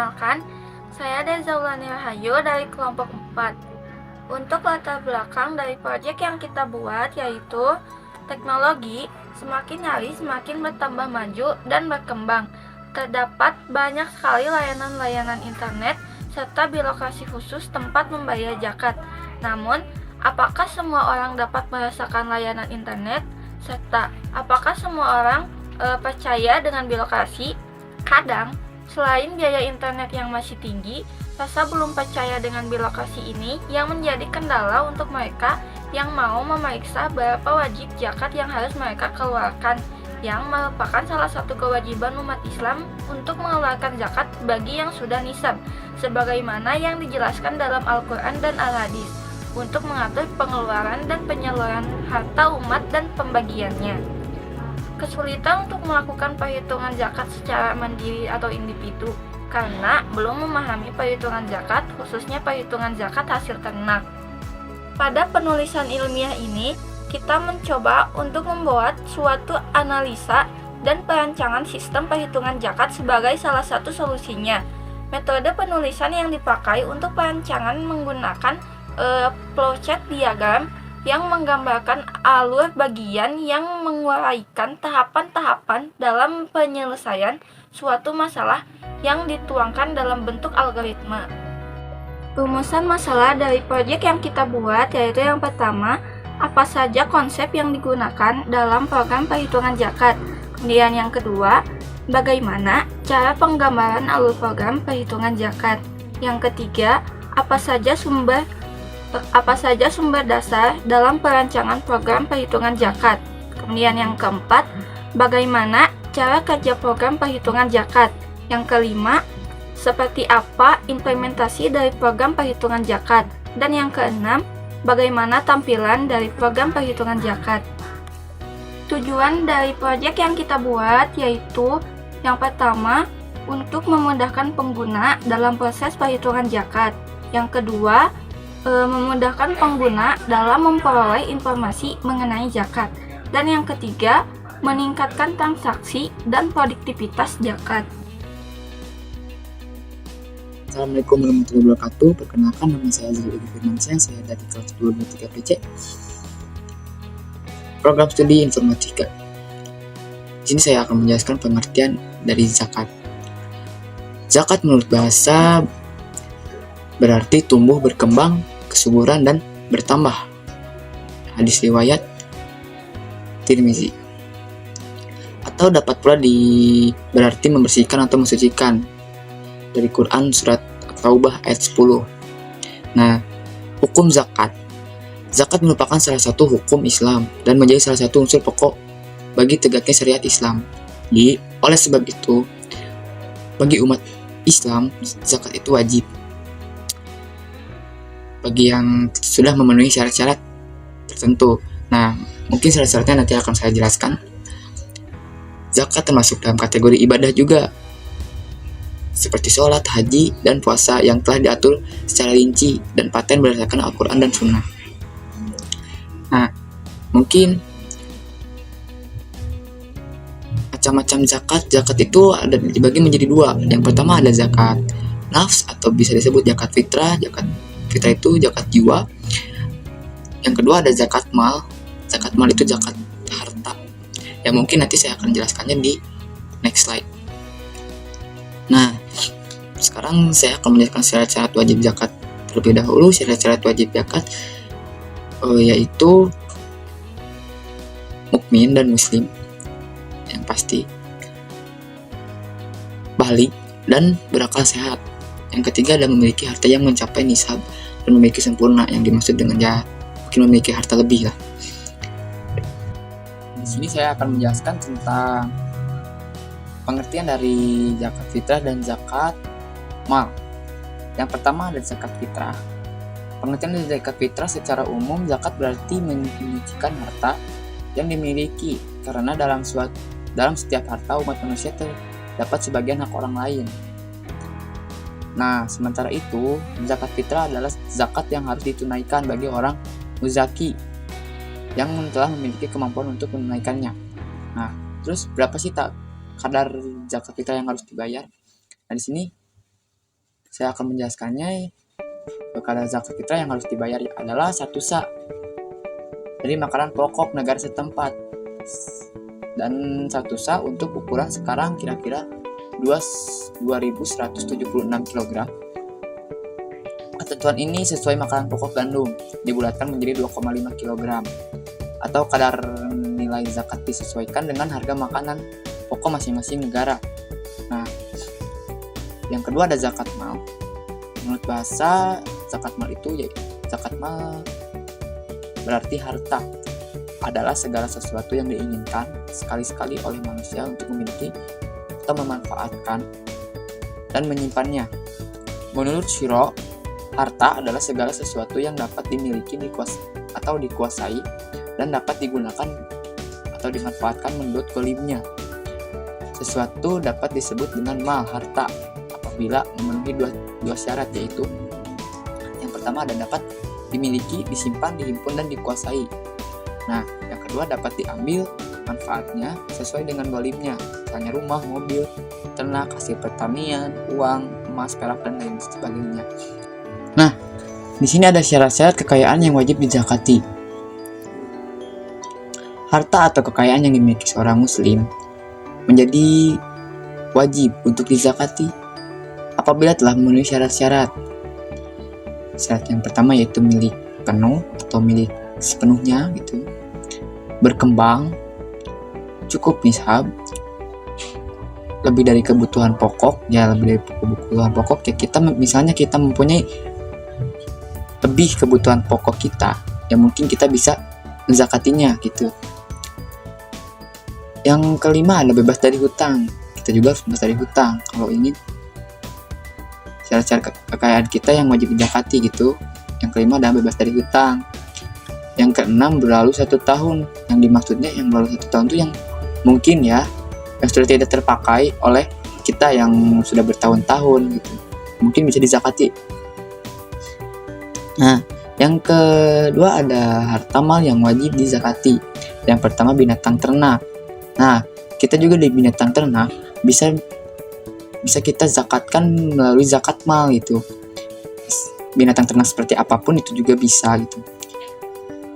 Perkenalkan, saya Dezaulani Rahayu dari kelompok 4. Untuk latar belakang dari proyek yang kita buat yaitu teknologi semakin hari semakin bertambah maju dan berkembang. Terdapat banyak sekali layanan-layanan internet serta birokrasi khusus tempat membayar zakat. Namun, apakah semua orang dapat merasakan layanan internet? Serta, apakah semua orang percaya dengan birokrasi? Kadang, selain biaya internet yang masih tinggi, rasa belum percaya dengan birokrasi ini yang menjadi kendala untuk mereka yang mau memeriksa berapa wajib zakat yang harus mereka keluarkan, yang merupakan salah satu kewajiban umat Islam untuk mengeluarkan zakat bagi yang sudah nisab, sebagaimana yang dijelaskan dalam Al-Quran dan Al-Hadis, untuk mengatur pengeluaran dan penyaluran harta umat dan pembagiannya. Kesulitan untuk melakukan perhitungan zakat secara mandiri atau individu karena belum memahami perhitungan zakat, khususnya perhitungan zakat hasil ternak. Pada penulisan ilmiah ini, kita mencoba untuk membuat suatu analisa dan perancangan sistem perhitungan zakat sebagai salah satu solusinya. Metode penulisan yang dipakai untuk perancangan menggunakan flowchart diagram yang menggambarkan alur bagian yang menguraikan tahapan-tahapan dalam penyelesaian suatu masalah yang dituangkan dalam bentuk algoritma. Rumusan masalah dari proyek yang kita buat yaitu yang pertama, apa saja konsep yang digunakan dalam program perhitungan zakat. Kemudian yang kedua, bagaimana cara penggambaran alur program perhitungan zakat. Yang ketiga, apa saja sumber dasar dalam perancangan program perhitungan zakat. Kemudian yang keempat, bagaimana cara kerja program perhitungan zakat. Yang kelima, seperti apa implementasi dari program perhitungan zakat. Dan yang keenam, bagaimana tampilan dari program perhitungan zakat. Tujuan dari proyek yang kita buat yaitu yang pertama, untuk memudahkan pengguna dalam proses perhitungan zakat. Yang kedua, memudahkan pengguna dalam memperoleh informasi mengenai zakat. Dan yang ketiga, meningkatkan transaksi dan produktivitas zakat. Assalamualaikum warahmatullahi wabarakatuh. Perkenalkan, nama saya Zul Firmansyah. Saya dari kelas 23 PC, program studi informatika. Di sini saya akan menjelaskan pengertian dari zakat. Zakat menurut bahasa berarti tumbuh, berkembang, kesuburan, dan bertambah. Hadis riwayat Tirmizi. Atau dapat pula berarti membersihkan atau mensucikan, dari Quran surat Taubah ayat 10. Nah, hukum zakat. Zakat merupakan salah satu hukum Islam dan menjadi salah satu unsur pokok bagi tegaknya syariat Islam. Jadi, oleh sebab itu, bagi umat Islam, zakat itu wajib bagi yang sudah memenuhi syarat-syarat tertentu. Nah, mungkin syarat-syaratnya nanti akan saya jelaskan. Zakat termasuk dalam kategori ibadah juga, seperti sholat, haji, dan puasa yang telah diatur secara rinci dan paten berdasarkan Al-Quran dan Sunnah. Nah, mungkin macam-macam zakat. Zakat itu ada dibagi menjadi dua. Yang pertama ada zakat nafs atau bisa disebut zakat fitrah. Zakat fitrah itu zakat jiwa. Yang kedua ada zakat mal. Zakat mal itu zakat harta. Ya mungkin nanti saya akan jelaskannya di next slide. Nah, sekarang saya akan menjelaskan syarat-syarat wajib zakat terlebih dahulu. Syarat-syarat wajib zakat yaitu mukmin dan muslim yang pasti, balik dan berakal sehat. Yang ketiga adalah memiliki harta yang mencapai nisab dan memiliki sempurna, yang dimaksud dengan mungkin memiliki harta lebih lah. Di sini saya akan menjelaskan tentang pengertian dari zakat fitrah dan zakat mal. Yang pertama ada zakat fitrah. Pengertian dari zakat fitrah secara umum, zakat berarti menyucikan harta yang dimiliki, karena dalam setiap harta umat manusia terdapat sebagian hak orang lain. Nah, sementara itu, zakat fitrah adalah zakat yang harus ditunaikan bagi orang muzaki yang telah memiliki kemampuan untuk menunaikannya. Nah, terus berapa sih kadar zakat fitrah yang harus dibayar? Nah, di sini saya akan menjelaskannya. Kadar zakat fitrah yang harus dibayar adalah 1 sa dari makanan pokok negara setempat, dan 1 sa untuk ukuran sekarang kira-kira 2176 kg. Ketentuan ini sesuai makanan pokok gandum, dibulatkan menjadi 2,5 kg, atau kadar nilai zakat disesuaikan dengan harga makanan pokok masing-masing negara. Nah, yang kedua ada zakat mal. Menurut bahasa, zakat mal itu zakat mal berarti harta adalah segala sesuatu yang diinginkan sekali-sekali oleh manusia untuk memiliki atau memanfaatkan dan menyimpannya. Menurut Syiro, harta adalah segala sesuatu yang dapat dimiliki atau dikuasai dan dapat digunakan atau dimanfaatkan menurut golimnya. Sesuatu dapat disebut dengan mal, harta, apabila memenuhi dua syarat, yaitu yang pertama ada dapat dimiliki, disimpan, dihimpun, dan dikuasai. Nah, yang kedua dapat diambil manfaatnya sesuai dengan golimnya, misalnya rumah, mobil, ternak, hasil pertanian, uang, emas, perak, dan lain sebagainya. Nah, di sini ada syarat-syarat kekayaan yang wajib dizakati. Harta atau kekayaan yang dimiliki seorang muslim menjadi wajib untuk dizakati apabila telah memenuhi syarat-syarat. Syarat yang pertama yaitu milik penuh atau milik sepenuhnya gitu, berkembang, cukup nishab, lebih dari kebutuhan pokok, lebih dari kebutuhan pokok ya, misalnya kita mempunyai lebih kebutuhan pokok kita yang mungkin kita bisa menzakatinya gitu. Yang kelima ada bebas dari hutang. Kita juga harus bebas dari hutang kalau ingin syarat-syarat kekayaan kita yang wajib dizakati gitu. Yang kelima adalah bebas dari hutang. Yang keenam berlalu 1 tahun. Yang dimaksudnya yang berlalu 1 tahun itu yang mungkin yang sudah tidak terpakai oleh kita yang sudah bertahun-tahun gitu, mungkin bisa dizakati. Nah, yang kedua ada harta mal yang wajib dizakati. Yang pertama binatang ternak. Nah, kita juga di binatang ternak bisa kita zakatkan melalui zakat mal gitu. Binatang ternak seperti apapun itu juga bisa gitu.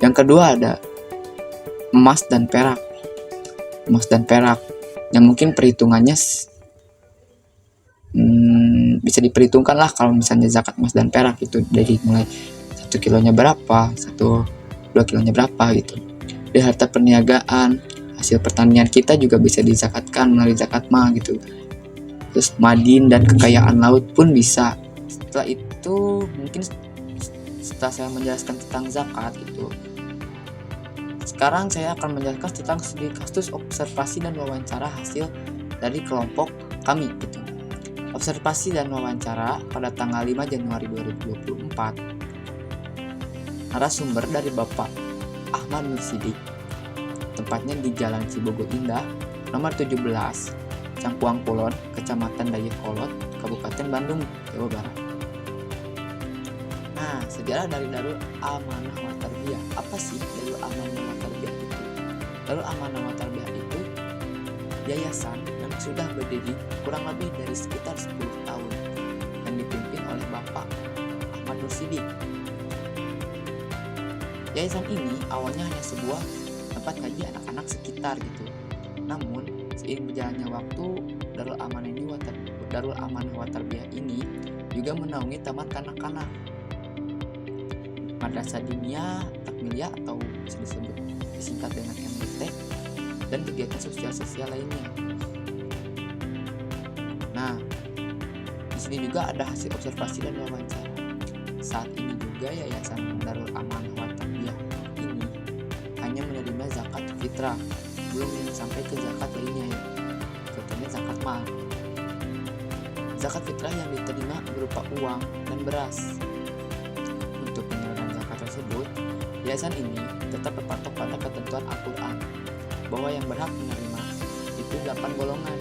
Yang kedua ada emas dan perak. Emas dan perak yang mungkin perhitungannya bisa diperhitungkan lah kalau misalnya zakat emas dan perak itu dari mulai 1 kilonya berapa, 2 kilonya berapa gitu. Di harta perniagaan, hasil pertanian kita juga bisa dizakatkan melalui zakat mal gitu. Terus madin dan kekayaan laut pun bisa. Setelah itu mungkin setelah saya menjelaskan tentang zakat gitu, sekarang saya akan menjelaskan tentang studi kasus observasi dan wawancara hasil dari kelompok kami gitu. Observasi dan wawancara pada tanggal 5 Januari 2024. Narasumber dari Bapak Ahmad Nursidik. Tempatnya di Jalan Cibogo Indah, nomor 17, Cangkuang Kulon, Kecamatan Dayakolot, Kabupaten Bandung, Jawa Barat. Nah, sejarah dari Darul Amanah wa Tarbiyah. Apa sih Darul Amanah wa Tarbiyah itu? Darul Amanah wa Tarbiyah itu yayasan yang sudah berdiri kurang lebih dari sekitar 10 tahun yang dipimpin oleh Bapak Ahmad Nursidik. Yayasan ini awalnya hanya sebuah tempat ngaji anak-anak sekitar gitu. Namun, seiring berjalannya waktu, Darul Amanah wa Tarbiyah ini juga menaungi taman kanak-kanak, madrasah diniyah, takmiliyah atau bisa disingkat dengan MDT, dan kegiatan sosial-sosial lainnya. Nah, di sini juga ada hasil observasi dan wawancara. Saat ini juga Yayasan Darul Amanah wa Tarbiyah ini hanya menerima zakat fitrah, belum sampai ke zakat lainnya ya. Contohnya zakat mal. Zakat fitrah yang diterima berupa uang dan beras. Untuk penyelenggaraan zakat tersebut, yayasan ini tetap berpatok pada ketentuan Al-Quran bahwa yang berhak menerima itu 8 golongan.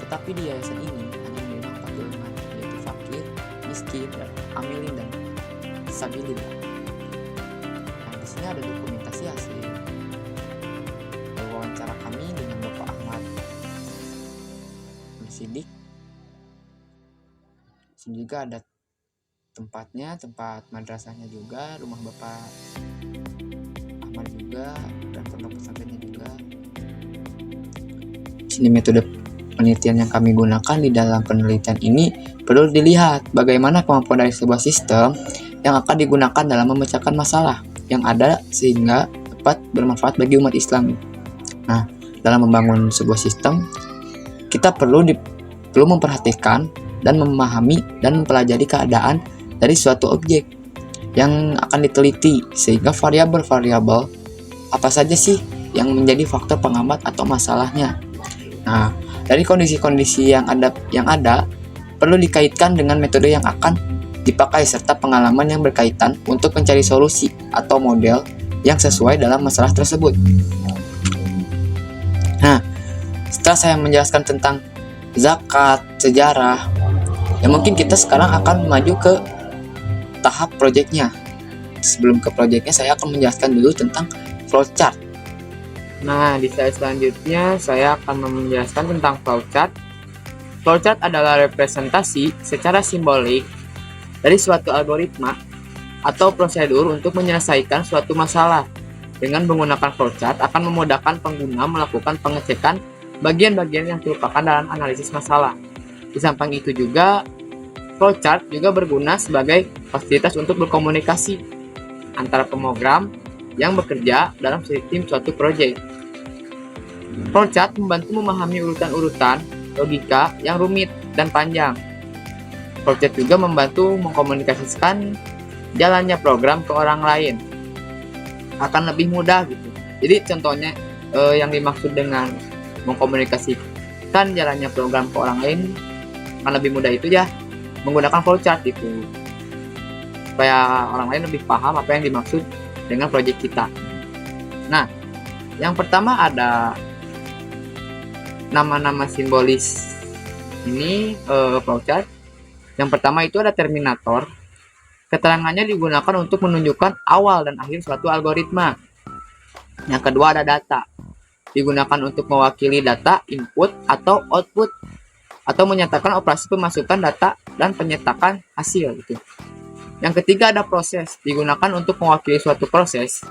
Tetapi di yayasan ini hanya menerima 4 golongan, yaitu fakir, miskin, dan amilin dan sabilillah. Nah, di sini ada dokumentasi hasil wawancara kami dengan Bapak Ahmad Nursidik sini juga ada tempatnya, tempat madrasahnya juga, rumah Bapak Ahmad juga, dan pondok pesantrennya juga. Di sini metode penelitian yang kami gunakan di dalam penelitian ini perlu dilihat bagaimana kemampuan dari sebuah sistem yang akan digunakan dalam memecahkan masalah yang ada sehingga dapat bermanfaat bagi umat Islam. Nah, dalam membangun sebuah sistem, kita perlu memperhatikan dan memahami dan mempelajari keadaan dari suatu objek yang akan diteliti, sehingga variabel-variabel apa saja sih yang menjadi faktor pengamat atau masalahnya. Nah, dari kondisi-kondisi yang ada perlu dikaitkan dengan metode yang akan dipakai serta pengalaman yang berkaitan untuk mencari solusi atau model yang sesuai dalam masalah tersebut. Nah, setelah saya menjelaskan tentang zakat, sejarah, ya mungkin kita sekarang akan maju ke tahap proyeknya. Sebelum ke proyeknya, saya akan menjelaskan dulu tentang flowchart. Nah, di slide selanjutnya saya akan menjelaskan tentang flowchart. Flowchart adalah representasi secara simbolik dari suatu algoritma atau prosedur untuk menyelesaikan suatu masalah. Dengan menggunakan flowchart akan memudahkan pengguna melakukan pengecekan bagian-bagian yang terlupakan dalam analisis masalah. Di samping itu juga, flowchart juga berguna sebagai fasilitas untuk berkomunikasi antara program yang bekerja dalam tim suatu proyek. Flowchart membantu memahami urutan-urutan logika yang rumit dan panjang. Flowchart juga membantu mengkomunikasikan jalannya program ke orang lain. Akan lebih mudah gitu. Jadi contohnya yang dimaksud dengan mengkomunikasikan jalannya program ke orang lain akan lebih mudah itu ya menggunakan flowchart gitu, supaya orang lain lebih paham apa yang dimaksud dengan proyek kita. Nah, yang pertama ada nama-nama simbolis ini flowchart. Yang pertama itu ada terminator. Keterangannya digunakan untuk menunjukkan awal dan akhir suatu algoritma. Yang kedua ada data. Digunakan untuk mewakili data input atau output, atau menyatakan operasi pemasukan data dan penyetakan hasil gitu. Yang ketiga ada proses. Digunakan untuk mewakili suatu proses.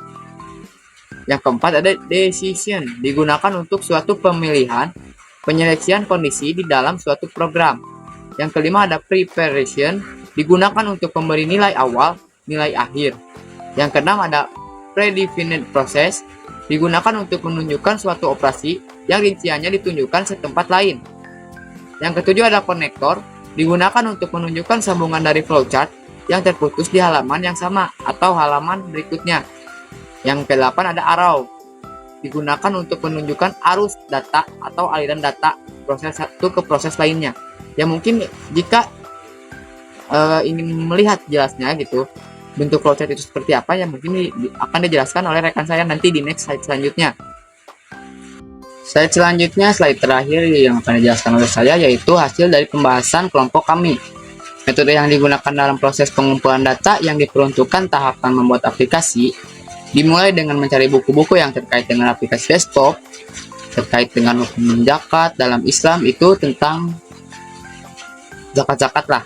Yang keempat ada decision. Digunakan untuk suatu pemilihan, penyeleksian kondisi di dalam suatu program. Yang kelima ada preparation. Digunakan untuk memberi nilai awal, nilai akhir. Yang keenam ada predefined process. Digunakan untuk menunjukkan suatu operasi yang rinciannya ditunjukkan setempat lain. Yang ketujuh ada konektor. Digunakan untuk menunjukkan sambungan dari flowchart yang terputus di halaman yang sama atau halaman berikutnya. Yang kedelapan ada arrow. Digunakan untuk menunjukkan arus data atau aliran data proses satu ke proses lainnya. Ya mungkin jika ingin melihat jelasnya gitu bentuk flowchart itu seperti apa, ya mungkin akan dijelaskan oleh rekan saya nanti di next slide selanjutnya. Slide selanjutnya, slide terakhir yang akan dijelaskan oleh saya, yaitu hasil dari pembahasan kelompok kami. Metode yang digunakan dalam proses pengumpulan data yang diperuntukkan tahapan membuat aplikasi dimulai dengan mencari buku-buku yang terkait dengan aplikasi desktop, terkait dengan hukum zakat dalam Islam itu tentang zakat-zakat lah,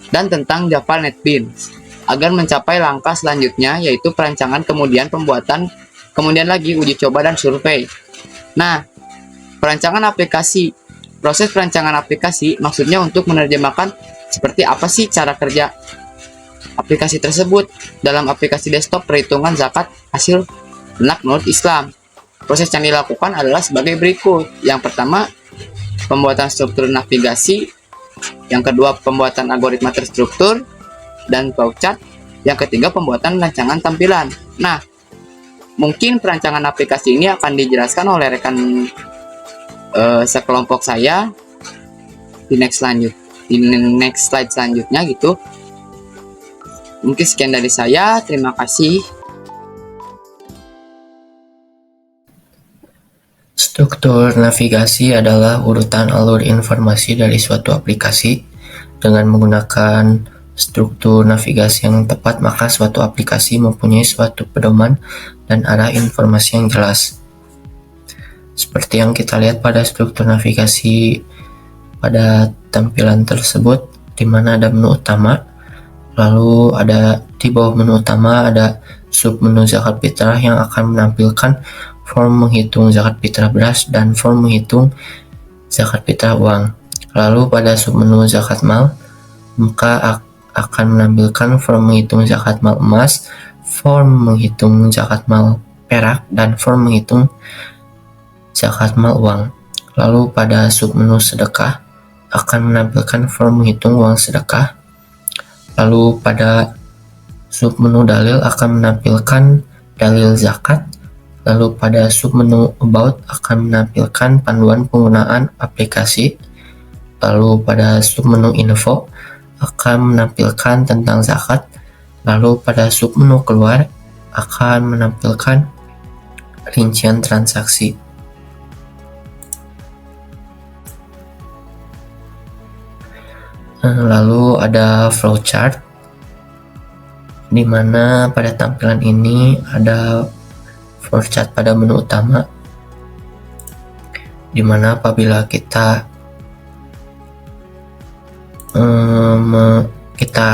dan tentang Java NetBeans, agar mencapai langkah selanjutnya yaitu perancangan, kemudian pembuatan, kemudian lagi uji coba dan survei. Nah, perancangan aplikasi. Proses perancangan aplikasi maksudnya untuk menerjemahkan seperti apa sih cara kerja aplikasi tersebut. Dalam aplikasi desktop perhitungan zakat hasil ternak menurut Islam. Proses yang dilakukan adalah sebagai berikut. Yang pertama, pembuatan struktur navigasi. Yang kedua, pembuatan algoritma terstruktur dan flowchart. Yang ketiga, pembuatan rancangan tampilan. Nah, mungkin perancangan aplikasi ini akan dijelaskan oleh rekan sekelompok saya di next slide selanjutnya gitu. Mungkin sekian dari saya. Terima kasih. Struktur navigasi adalah urutan alur informasi dari suatu aplikasi. Dengan menggunakan struktur navigasi yang tepat, maka suatu aplikasi mempunyai suatu pedoman dan arah informasi yang jelas. Seperti yang kita lihat pada struktur navigasi pada tampilan tersebut, di mana ada menu utama, lalu ada di bawah menu utama ada sub menu zakat fitrah yang akan menampilkan form menghitung zakat fitrah beras dan form menghitung zakat fitrah uang. Lalu pada sub menu zakat mal, maka akan menampilkan form menghitung zakat mal emas, form menghitung zakat mal perak, dan form menghitung zakat mal uang. Lalu pada sub menu sedekah akan menampilkan form menghitung uang sedekah. Lalu pada sub menu dalil akan menampilkan dalil zakat. Lalu pada sub menu about akan menampilkan panduan penggunaan aplikasi. Lalu pada sub menu info akan menampilkan tentang zakat. Lalu pada sub menu keluar akan menampilkan rincian transaksi. Lalu ada flowchart, di mana pada tampilan ini ada flowchart pada menu utama, di mana apabila kita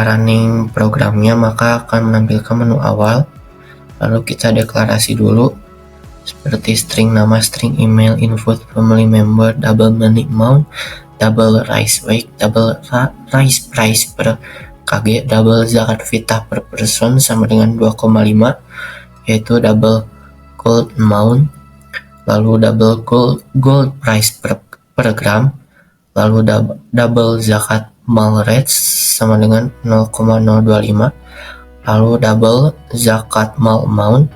running programnya maka akan menampilkan menu awal. Lalu kita deklarasi dulu seperti string nama, string email, info family member, double money amount, double rice weight, double rice price per kg, double zakat fitrah per person sama dengan 2,5, yaitu double gold amount, lalu double gold price per gram, lalu double zakat mal rate sama dengan 0,025, lalu double zakat mal amount,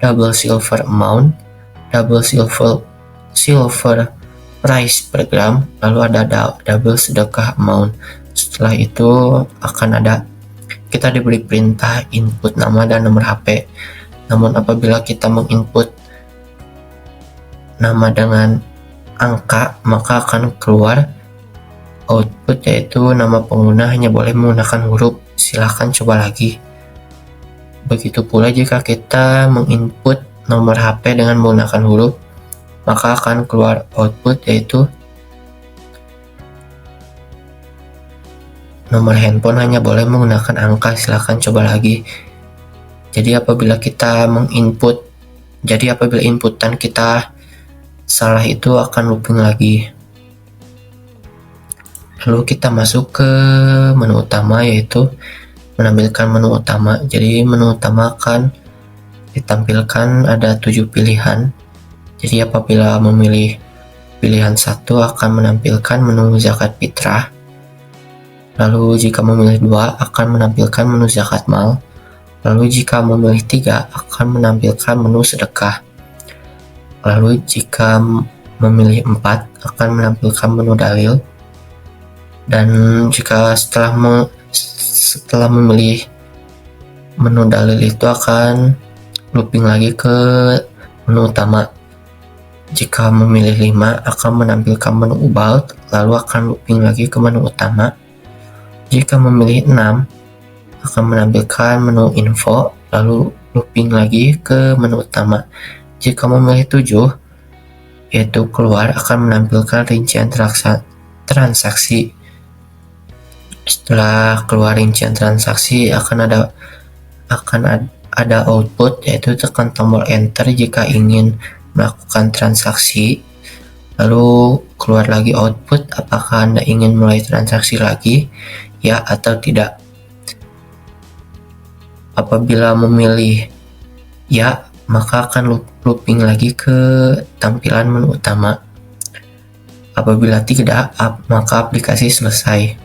double silver amount, double silver price per gram, lalu ada double sedekah amount. Setelah itu akan ada, kita diberi perintah input nama dan nomor HP. Namun apabila kita menginput nama dengan angka, maka akan keluar output yaitu nama pengguna hanya boleh menggunakan huruf. Silahkan coba lagi. Begitu pula jika kita menginput nomor HP dengan menggunakan huruf, maka akan keluar output yaitu nomor handphone hanya boleh menggunakan angka. Silahkan coba lagi. Jadi apabila inputan kita salah, itu akan looping lagi. Lalu kita masuk ke menu utama, yaitu menampilkan menu utama. Jadi menu utama akan ditampilkan ada 7 pilihan. Jadi apabila memilih pilihan 1 akan menampilkan menu zakat fitrah. Lalu jika memilih 2 akan menampilkan menu zakat mal. Lalu jika memilih 3 akan menampilkan menu sedekah. Lalu jika memilih 4 akan menampilkan menu dalil. Dan jika setelah memilih menu dalil itu akan looping lagi ke menu utama. Jika memilih 5 akan menampilkan menu about, lalu akan looping lagi ke menu utama. Jika memilih 6 akan menampilkan menu info, lalu looping lagi ke menu utama. Jika memilih 7 yaitu keluar, akan menampilkan rincian transaksi. Setelah keluar rincian transaksi akan ada output, yaitu tekan tombol enter jika ingin melakukan transaksi. Lalu keluar lagi output apakah Anda ingin mulai transaksi lagi, ya atau tidak. Apabila memilih ya, maka akan looping lagi ke tampilan menu utama. Apabila tidak, maka aplikasi selesai.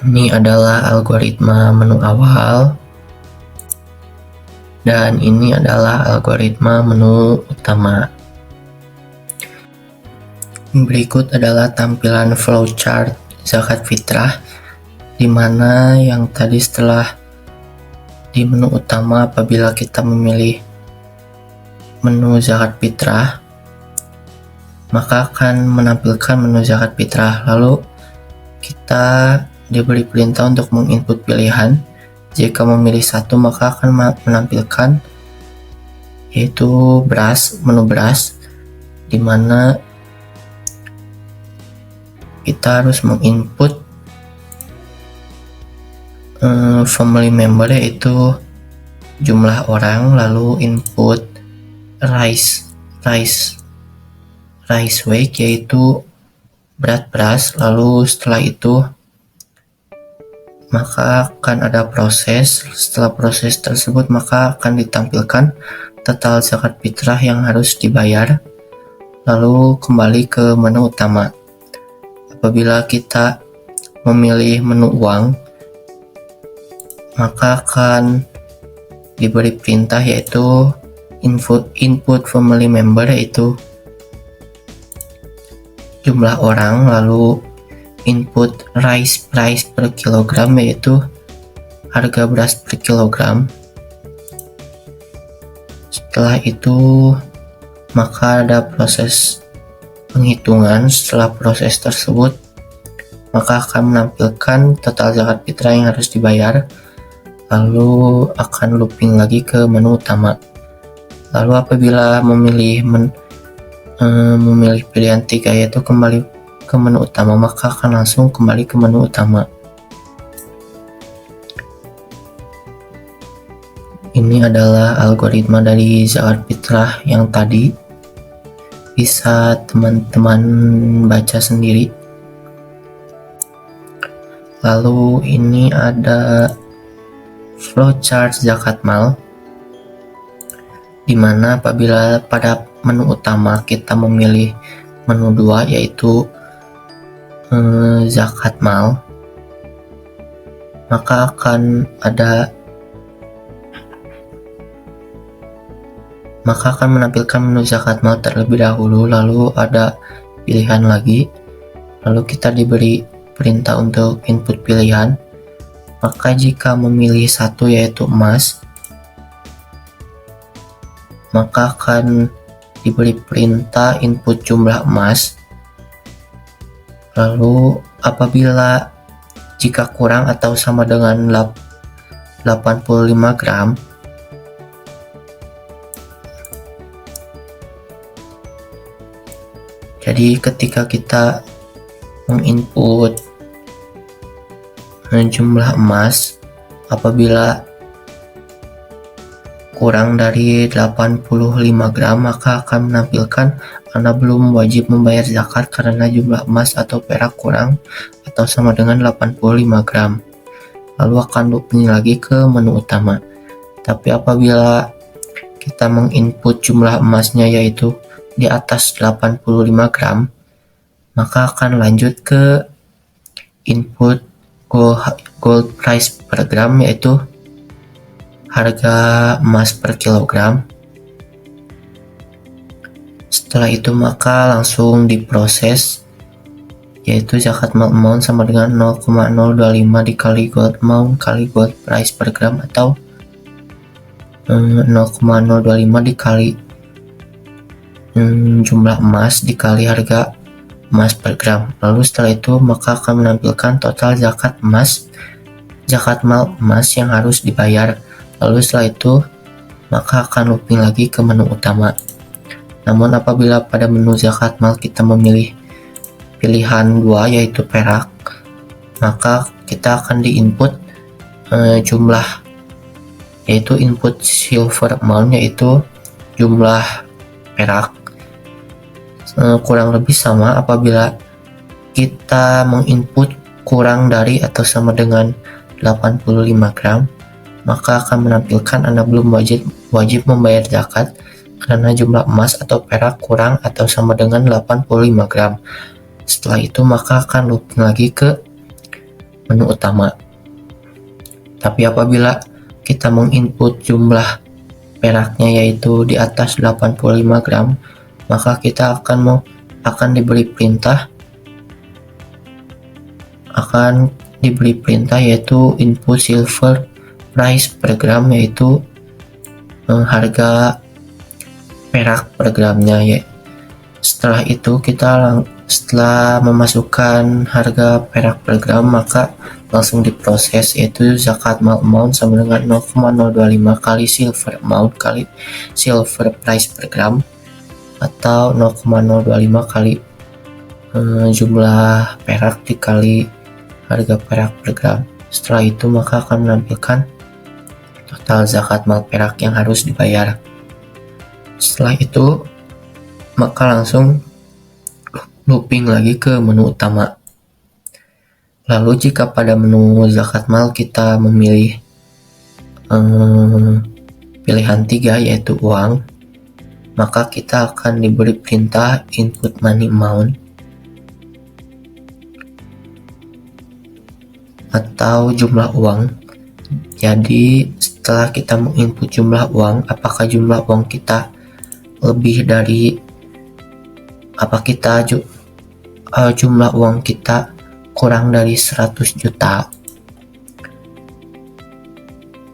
Ini adalah algoritma menu awal. Dan ini adalah algoritma menu utama. Berikut adalah tampilan flowchart zakat fitrah, di mana yang tadi setelah di menu utama apabila kita memilih menu zakat fitrah, maka akan menampilkan menu zakat fitrah. Lalu kita diberi perintah untuk menginput pilihan. Jika memilih 1 maka akan menampilkan yaitu beras, menu beras, di mana kita harus menginput family member, yaitu jumlah orang, lalu input rice weight, yaitu berat beras. Lalu setelah itu maka akan ada proses. Setelah proses tersebut maka akan ditampilkan total zakat fitrah yang harus dibayar. Lalu kembali ke menu utama. Apabila kita memilih menu uang, maka akan diberi perintah yaitu input family member, yaitu jumlah orang, lalu input rice price per kilogram, yaitu harga beras per kilogram. Setelah itu maka ada proses penghitungan. Setelah proses tersebut maka akan menampilkan total zakat fitrah yang harus dibayar, lalu akan looping lagi ke menu utama. Lalu apabila memilih pilihan 3 yaitu kembali ke menu utama, maka akan langsung kembali ke menu utama. Ini adalah algoritma dari zakat fitrah yang tadi, bisa teman-teman baca sendiri. Lalu ini ada flowchart zakat mal, dimana apabila pada menu utama kita memilih menu 2 yaitu zakat mal, maka akan menampilkan menu zakat mal terlebih dahulu, lalu ada pilihan lagi, lalu kita diberi perintah untuk input pilihan. Maka jika memilih 1 yaitu emas, maka akan diberi perintah input jumlah emas. Lalu apabila jika kurang atau sama dengan 85 gram, jadi ketika kita menginput jumlah emas, apabila kurang dari 85 gram maka akan menampilkan Anda belum wajib membayar zakat karena jumlah emas atau perak kurang atau sama dengan 85 gram. Lalu akan looping lagi ke menu utama. Tapi apabila kita menginput jumlah emasnya yaitu di atas 85 gram, maka akan lanjut ke input gold price per gram, yaitu harga emas per kilogram. Setelah itu maka langsung diproses, yaitu zakat mal amount sama dengan 0,025 dikali gold amount kali gold price per gram, atau 0,025 dikali jumlah emas dikali harga emas per gram. Lalu setelah itu maka akan menampilkan total zakat mal emas yang harus dibayar. Lalu setelah itu maka akan looping lagi ke menu utama. Namun apabila pada menu zakat mal kita memilih pilihan 2 yaitu perak, maka kita akan diinput jumlah, yaitu input silver amount, yaitu jumlah perak. Kurang lebih sama apabila kita menginput kurang dari atau sama dengan 85 gram, maka akan menampilkan Anda belum wajib membayar zakat karena jumlah emas atau perak kurang atau sama dengan 85 gram. Setelah itu maka akan looping lagi ke menu utama. Tapi apabila kita menginput jumlah peraknya yaitu di atas 85 gram, maka kita akan diberi perintah yaitu input silver price per gram, yaitu harga perak per gramnya ya. Setelah itu setelah memasukkan harga perak per gram maka langsung diproses, yaitu zakat mal amount sama dengan 0,025 kali silver amount kali silver price per gram, atau 0,025 kali jumlah perak dikali harga perak per gram. Setelah itu maka akan menampilkan total zakat mal perak yang harus dibayar. Setelah itu maka langsung looping lagi ke menu utama. Lalu jika pada menu zakat mal kita memilih pilihan 3 yaitu uang, maka kita akan diberi perintah input money amount atau jumlah uang. Jadi setelah kita menginput jumlah uang, apakah jumlah uang kita lebih dari jumlah uang kita kurang dari 100 juta,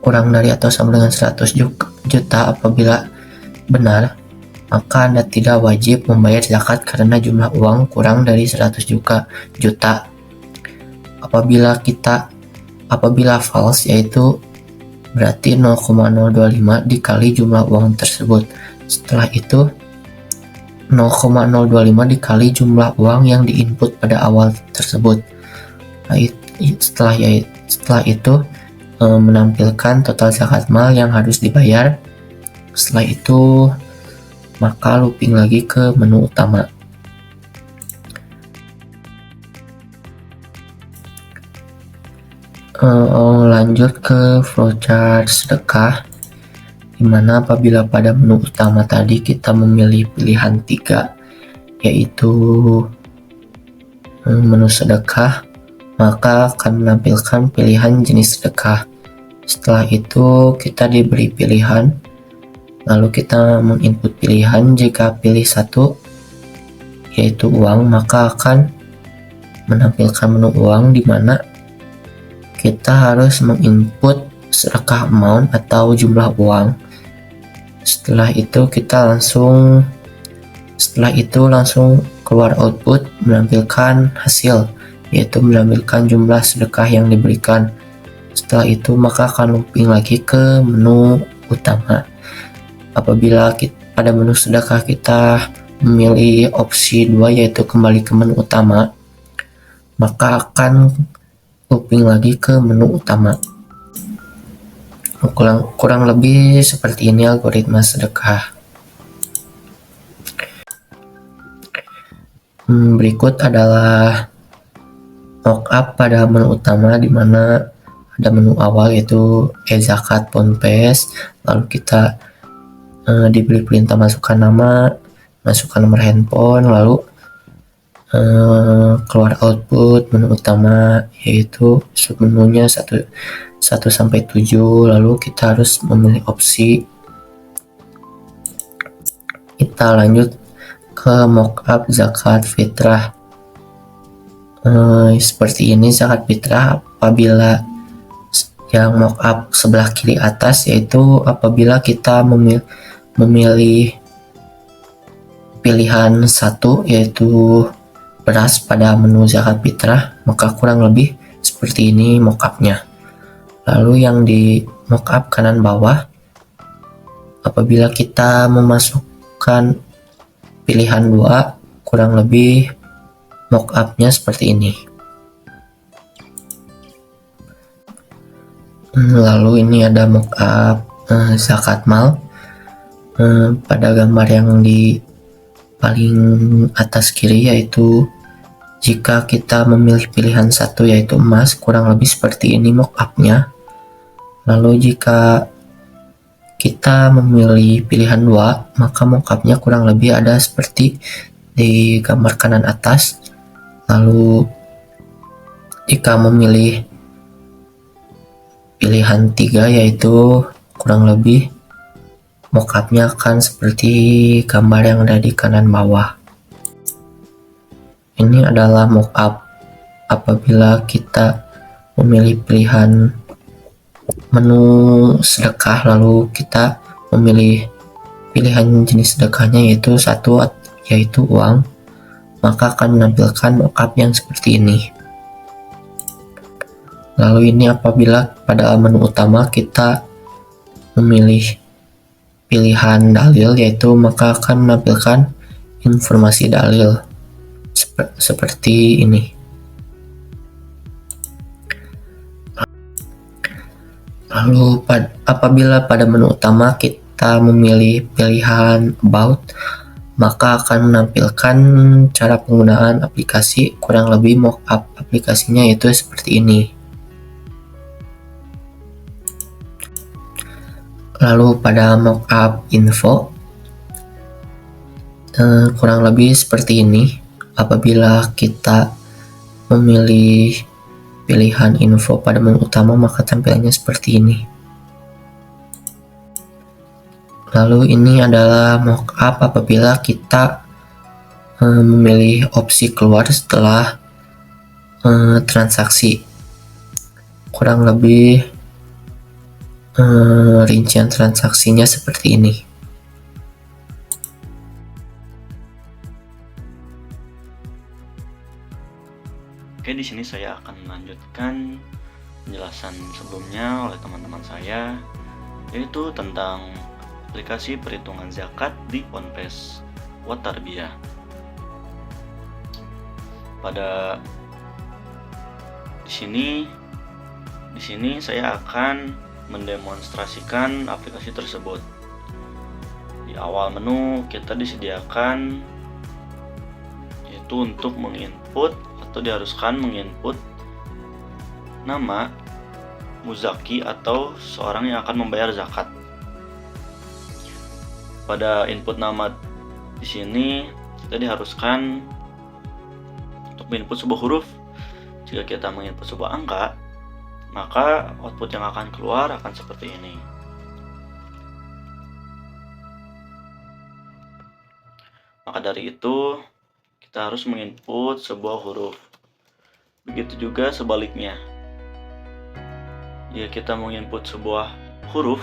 kurang dari atau sama dengan 100 juta. Apabila benar, maka Anda tidak wajib membayar zakat karena jumlah uang kurang dari 100 juta. Apabila false, yaitu berarti 0,025 dikali jumlah uang tersebut. Setelah itu 0,025 dikali jumlah uang yang diinput pada awal tersebut. Setelah itu menampilkan total zakat mal yang harus dibayar. Setelah itu maka looping lagi ke menu utama. Lanjut ke flowchart sedekah, dimana apabila pada menu utama tadi kita memilih pilihan 3 yaitu menu sedekah, maka akan menampilkan pilihan jenis sedekah. Setelah itu kita diberi pilihan, lalu kita menginput pilihan. Jika pilih 1 yaitu uang, maka akan menampilkan menu uang, di mana kita harus menginput sedekah amount atau jumlah uang. Setelah itu langsung keluar output menampilkan hasil, yaitu menampilkan jumlah sedekah yang diberikan. Setelah itu maka akan looping lagi ke menu utama. Apabila pada menu sedekah kita memilih opsi 2 yaitu kembali ke menu utama, maka akan looping lagi ke menu utama. Kurang lebih seperti ini algoritma sedekah. Berikut adalah mockup pada menu utama, di mana ada menu awal yaitu zakat Ponpes, lalu kita diberi perintah masukkan nama, masukkan nomor handphone, lalu keluar output menu utama yaitu submenunya 1 sampai 7, lalu kita harus memilih opsi. Kita lanjut ke mockup zakat fitrah. Seperti ini zakat fitrah apabila yang mockup sebelah kiri atas, yaitu apabila kita memilih pilihan 1 yaitu beras pada menu zakat fitrah, maka kurang lebih seperti ini mockupnya. Lalu yang di mockup kanan bawah, apabila kita memasukkan pilihan 2, kurang lebih mockupnya seperti ini. Lalu ini ada mockup zakat mal. Pada gambar yang di paling atas kiri, yaitu jika kita memilih pilihan 1 yaitu emas, kurang lebih seperti ini mockupnya. Lalu jika kita memilih pilihan 2, maka mockupnya kurang lebih ada seperti di gambar kanan atas. Lalu jika memilih pilihan 3 yaitu kurang lebih mockupnya akan seperti gambar yang ada di kanan bawah. Ini adalah mockup apabila kita memilih pilihan menu sedekah, lalu kita memilih pilihan jenis sedekahnya yaitu 1 yaitu uang, maka akan menampilkan mockup yang seperti ini. Lalu ini apabila pada menu utama kita memilih pilihan dalil, yaitu maka akan menampilkan informasi dalil seperti ini. Lalu apabila pada menu utama kita memilih pilihan About, maka akan menampilkan cara penggunaan aplikasi, kurang lebih mockup aplikasinya yaitu seperti ini. Lalu pada mockup info, kurang lebih seperti ini. Apabila kita memilih pilihan info pada menu utama, maka tampilannya seperti ini. Lalu ini adalah mockup apabila kita memilih opsi keluar setelah transaksi. Kurang lebih rincian transaksinya seperti ini. Oke, di sini saya akan melanjutkan penjelasan sebelumnya oleh teman-teman saya, yaitu tentang aplikasi perhitungan zakat di Ponpes Watarbiyah. Pada di sini saya akan mendemonstrasikan aplikasi tersebut. Di awal menu kita disediakan yaitu untuk menginput atau diharuskan menginput nama muzaki atau seorang yang akan membayar zakat. Pada input nama di sini kita diharuskan untuk menginput sebuah huruf. Jika kita menginput sebuah angka, maka output yang akan keluar akan seperti ini. Maka dari itu kita harus menginput sebuah huruf. Begitu juga sebaliknya. Jika kita menginput sebuah huruf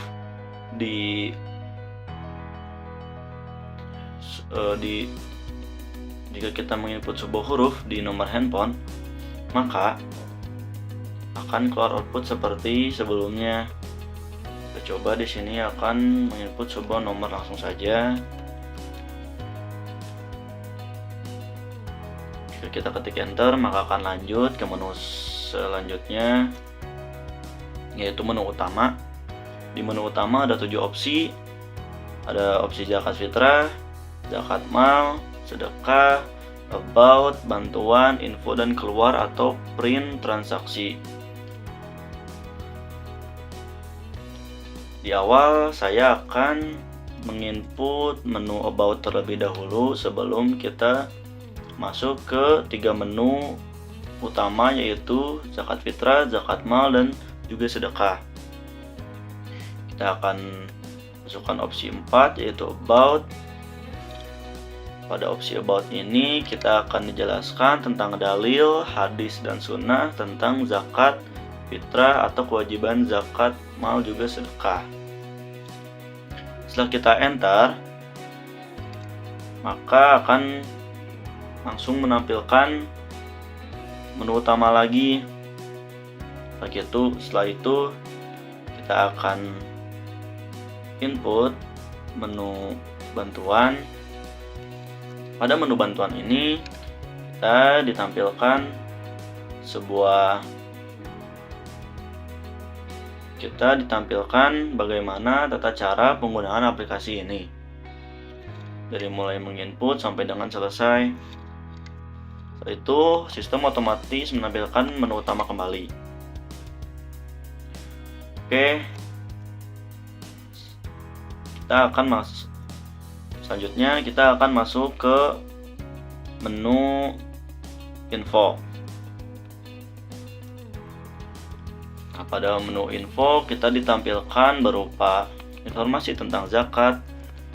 jika kita menginput sebuah huruf di nomor handphone, maka akan keluar output seperti sebelumnya. Kita coba di sini akan menginput sebuah nomor langsung saja. Jika kita ketik enter, maka akan lanjut ke menu selanjutnya, yaitu menu utama. Di menu utama ada 7 opsi. Ada opsi zakat fitrah, zakat mal, sedekah, about, bantuan, info, dan keluar atau print transaksi. Di awal saya akan menginput menu about terlebih dahulu sebelum kita masuk ke 3 menu utama, yaitu zakat fitrah, zakat mal, dan juga sedekah. Kita akan masukkan opsi 4, yaitu about. Pada opsi about ini kita akan dijelaskan tentang dalil, hadis, dan sunnah tentang zakat fitrah atau kewajiban zakat mal juga sedekah. Setelah kita enter, maka akan langsung menampilkan menu utama lagi. Setelah itu kita akan input menu bantuan. Pada menu bantuan ini kita ditampilkan bagaimana tata cara penggunaan aplikasi ini, dari mulai menginput sampai dengan selesai. Setelah itu sistem otomatis menampilkan menu utama kembali. Oke, selanjutnya kita akan masuk ke menu info. Nah, pada menu info kita ditampilkan berupa informasi tentang zakat,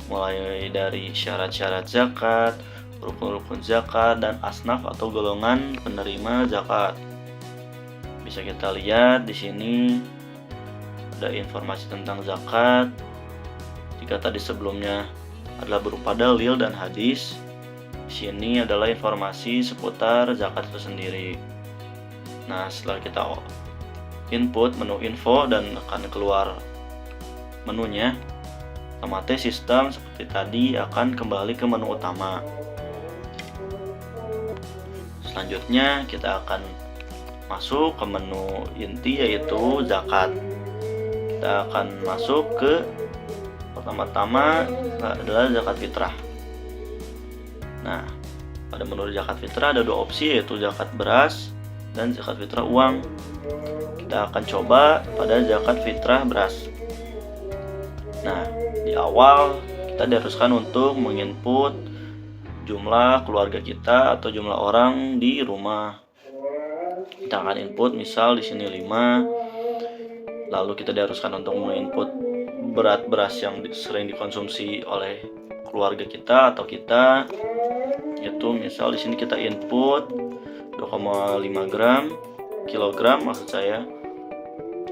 mulai dari syarat-syarat zakat, rukun-rukun zakat, dan asnaf atau golongan penerima zakat. Bisa kita lihat di sini ada informasi tentang zakat. Jika tadi sebelumnya adalah berupa dalil dan hadis, di sini adalah informasi seputar zakat itu sendiri. Nah, setelah kita input menu info dan akan keluar menunya, otomatis sistem seperti tadi akan kembali ke menu utama. Selanjutnya kita akan masuk ke menu inti, yaitu zakat. Kita akan masuk ke pertama-tama adalah zakat fitrah. Nah, pada menu zakat fitrah ada dua opsi, yaitu zakat beras dan zakat fitrah uang. Kita akan coba pada zakat fitrah beras. Nah, di awal kita diharuskan untuk menginput jumlah keluarga kita atau jumlah orang di rumah. Kita akan input misal di sini 5. Lalu kita diharuskan untuk menginput berat beras yang sering dikonsumsi oleh keluarga kita atau kita. Itu misal di sini kita input 2,5 kilogram maksud saya.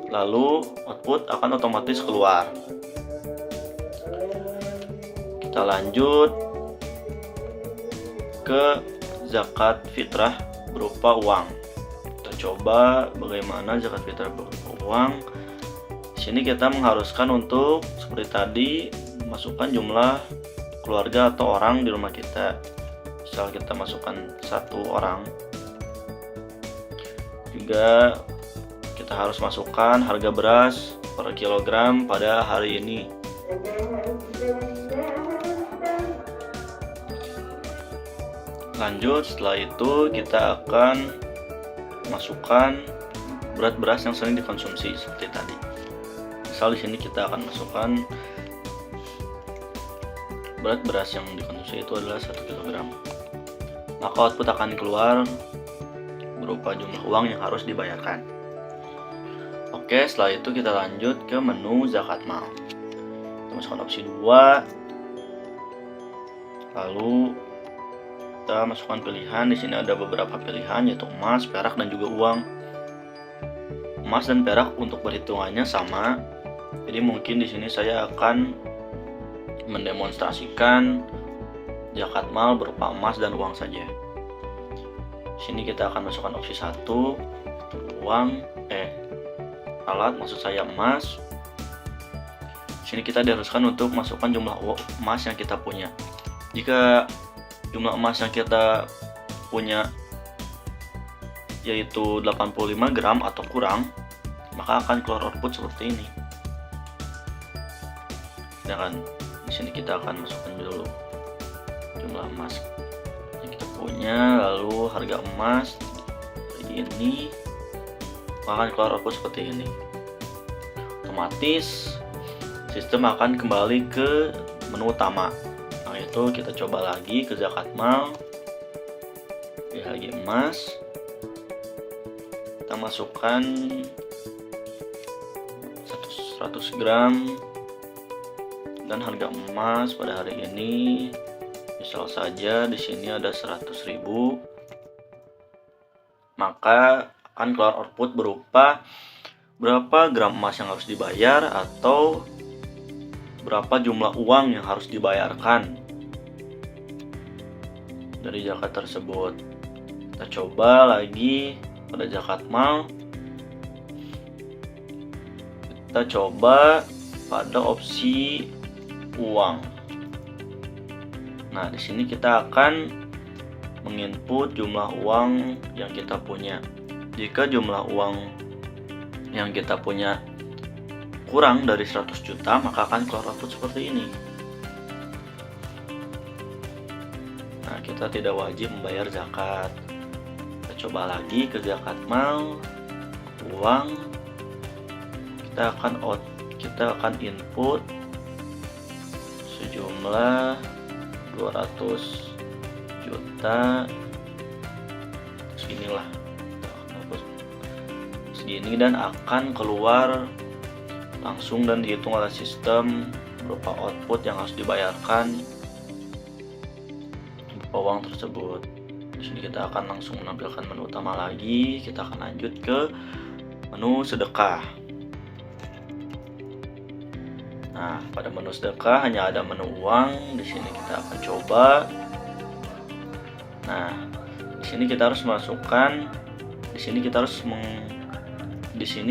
Lalu output akan otomatis keluar. Kita lanjut ke zakat fitrah berupa uang. Kita coba bagaimana zakat fitrah berupa uang. Di sini kita mengharuskan untuk seperti tadi masukkan jumlah keluarga atau orang di rumah kita. Misal kita masukkan 1 orang. Juga kita harus masukkan harga beras per kilogram pada hari ini. Lanjut, setelah itu kita akan masukkan berat beras yang sering dikonsumsi seperti tadi. Misal di sini kita akan masukkan berat beras yang dikonsumsi itu adalah 1 kg. Maka output akan keluar berupa jumlah uang yang harus dibayarkan. Oke, setelah itu kita lanjut ke menu zakat mal. Kita masukkan opsi 2. Lalu kita masukkan pilihan. Di sini ada beberapa pilihan, yaitu emas, perak, dan juga uang. Emas dan perak untuk perhitungannya sama. Jadi mungkin di sini saya akan mendemonstrasikan zakat mal berupa emas dan uang saja. Di sini kita akan masukkan opsi 1, alat, maksud saya emas. Di sini kita diharuskan untuk masukkan jumlah emas yang kita punya. Jika jumlah emas yang kita punya yaitu 85 gram atau kurang, maka akan keluar output seperti ini. Sedangkan di sini kita akan masukkan dulu jumlah emas yang kita punya, lalu harga emas seperti ini, maka akan keluar output seperti ini. Otomatis sistem akan kembali ke menu utama. Itu kita coba lagi ke zakat mal, pilih lagi emas, kita masukkan 100 gram, dan harga emas pada hari ini misal saja di sini ada 100.000, maka akan keluar output berupa berapa gram emas yang harus dibayar atau berapa jumlah uang yang harus dibayarkan dari zakat tersebut. Kita coba lagi pada zakat mal. Kita coba pada opsi uang. Nah, di sini kita akan menginput jumlah uang yang kita punya. Jika jumlah uang yang kita punya kurang dari 100 juta, maka akan keluar output seperti ini. Nah, kita tidak wajib membayar zakat. Kita coba lagi ke zakat mal, uang. Kita akan input sejumlah 200 juta. Seginilah. Segini, dan akan keluar langsung dan dihitung oleh sistem berupa output yang harus dibayarkan berupa uang tersebut. Di sini kita akan langsung menampilkan menu utama lagi. Kita akan lanjut ke menu sedekah. Nah, pada menu sedekah hanya ada menu uang. Di sini kita akan coba. Nah, di sini kita harus masukkan. Di sini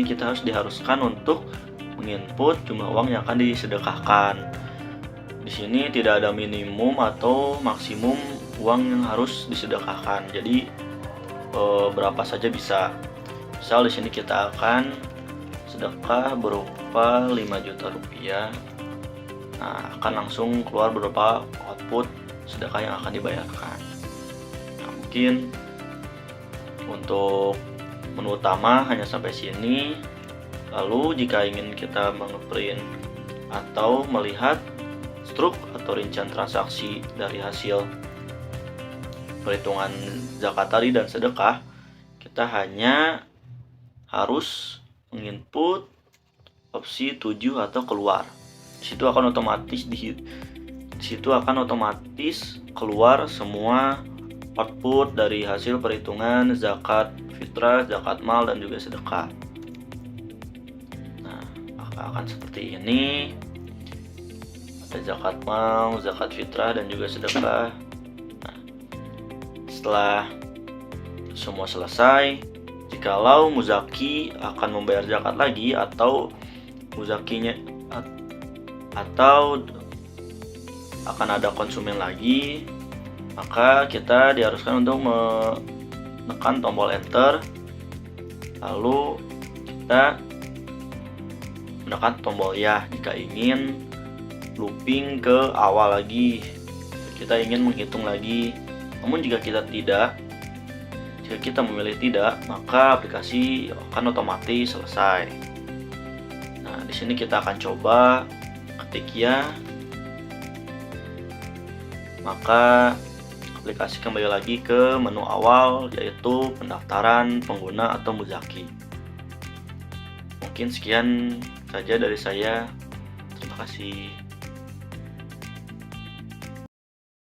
kita harus diharuskan untuk menginput jumlah uang yang akan disedekahkan. Di sini tidak ada minimum atau maksimum uang yang harus disedekahkan. Jadi berapa saja bisa. Misal di sini kita akan sedekah berupa 5 juta rupiah. Nah, akan langsung keluar beberapa output sedekah yang akan dibayarkan. Nah, mungkin untuk menu utama hanya sampai sini. Lalu jika ingin kita nge-print atau melihat struk atau rincian transaksi dari hasil perhitungan zakat tadi dan sedekah, kita hanya harus menginput opsi 7 atau keluar. Di situ akan otomatis keluar semua output dari hasil perhitungan zakat fitrah, zakat mal, dan juga sedekah. Nah, akan seperti ini. Ada zakat mal, zakat fitrah, dan juga sedekah. Nah, setelah semua selesai, jikalau muzaki akan membayar zakat lagi atau muzakinya atau akan ada konsumen lagi, maka kita diharuskan untuk menekan tombol enter, lalu kita menekan tombol ya jika ingin looping ke awal lagi, kita ingin menghitung lagi. Namun jika kita memilih tidak, maka aplikasi akan otomatis selesai. Nah, di sini kita akan coba ketik ya, maka aplikasi kembali lagi ke menu awal, yaitu pendaftaran pengguna atau muzaki. Mungkin sekian saja dari saya. Terima kasih.